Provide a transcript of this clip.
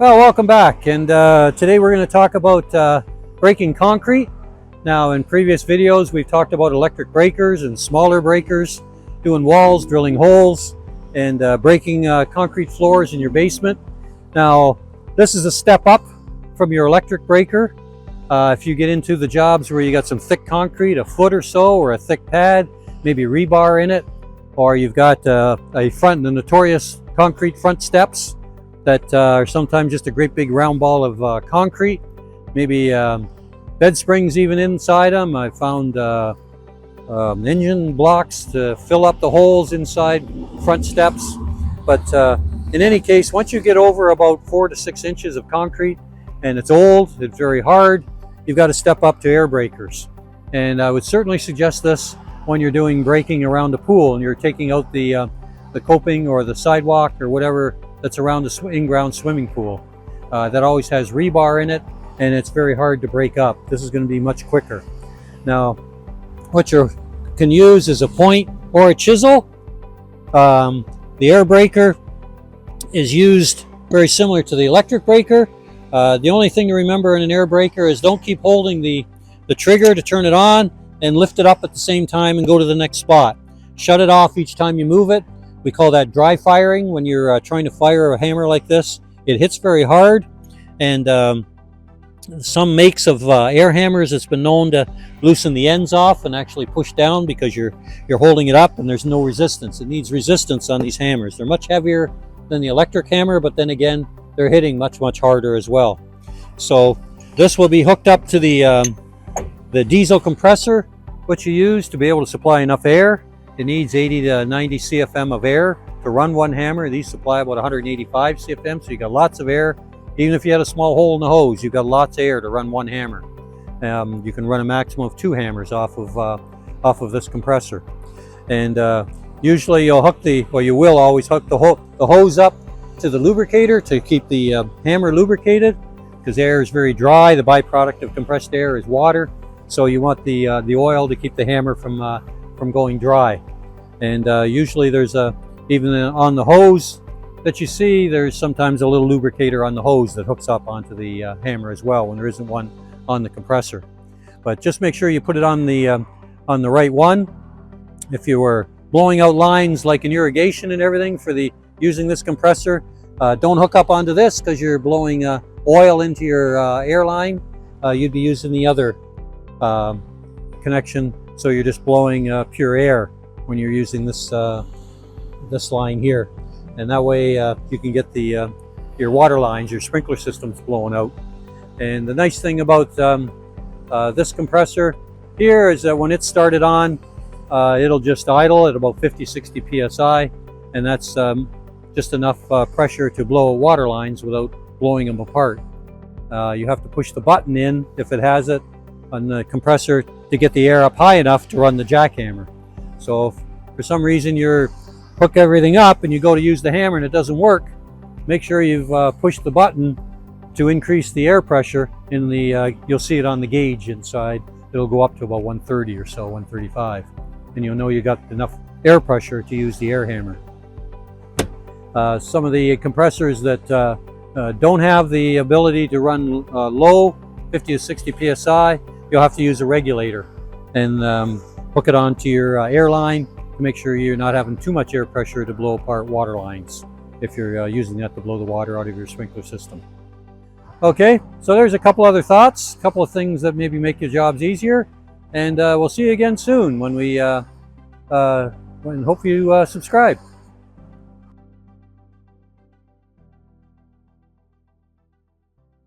Well, welcome back, and today we're going to talk about breaking concrete. Now, in previous videos we've talked about electric breakers and smaller breakers, doing walls, drilling holes, and breaking concrete floors in your basement. Now, this is a step up from your electric breaker. If you get into the jobs where you got some thick concrete, a foot or so, or a thick pad, maybe rebar in it, or you've got the notorious concrete front steps that are sometimes just a great big round ball of concrete, maybe bed springs even inside them. I found engine blocks to fill up the holes inside front steps. But in any case, once you get over about 4 to 6 inches of concrete and it's old, it's very hard, you've got to step up to air breakers. And I would certainly suggest this when you're doing breaking around the pool and you're taking out the coping or the sidewalk or whatever that's around the in-ground swimming pool. That always has rebar in it, and it's very hard to break up. This is going to be much quicker. Now, what you can use is a point or a chisel. The air breaker is used very similar to the electric breaker. The only thing to remember in an air breaker is don't keep holding the trigger to turn it on and lift it up at the same time and go to the next spot. Shut it off each time you move it. We call that dry firing. When you're trying to fire a hammer like this, it hits very hard, and some makes of air hammers, it's been known to loosen the ends off and actually push down because you're holding it up and there's no resistance. It needs resistance on these hammers. They're much heavier than the electric hammer, but then again, they're hitting much harder as well. So this will be hooked up to the diesel compressor, which you use to be able to supply enough air. It needs 80 to 90 CFM of air to run one hammer. These supply about 185 CFM, so you got lots of air. Even if you had a small hole in the hose, you've got lots of air to run one hammer. You can run a maximum of 2 hammers off of this compressor. And usually you will always hook the hose up to the lubricator to keep the hammer lubricated, because air is very dry. The byproduct of compressed air is water, so you want the oil to keep the hammer from going dry. And usually there's even on the hose that you see, there's sometimes a little lubricator on the hose that hooks up onto the hammer as well when there isn't one on the compressor. But just make sure you put it on the right one. If you were blowing out lines like in irrigation and everything for using this compressor, don't hook up onto this because you're blowing oil into your air line. You'd be using the other connection, so you're just blowing pure air when you're using this line here, and that way you can get your water lines, your sprinkler systems blowing out. And the nice thing about this compressor here is that when it's started on, it'll just idle at about 50-60 psi, and that's just enough pressure to blow water lines without blowing them apart. You have to push the button in, if it has it, on the compressor to get the air up high enough to run the jackhammer. So if for some reason you hook everything up and you go to use the hammer and it doesn't work, make sure you've pushed the button to increase the air pressure in the you'll see it on the gauge inside. It'll go up to about 130 or so, 135, and you'll know you got enough air pressure to use the air hammer. Some of the compressors that don't have the ability to run low, 50 to 60 psi, you'll have to use a regulator and hook it onto your air line to make sure you're not having too much air pressure to blow apart water lines if you're using that to blow the water out of your sprinkler system. Okay, so there's a couple other thoughts, a couple of things that maybe make your jobs easier, and we'll see you again soon when we hope you subscribe.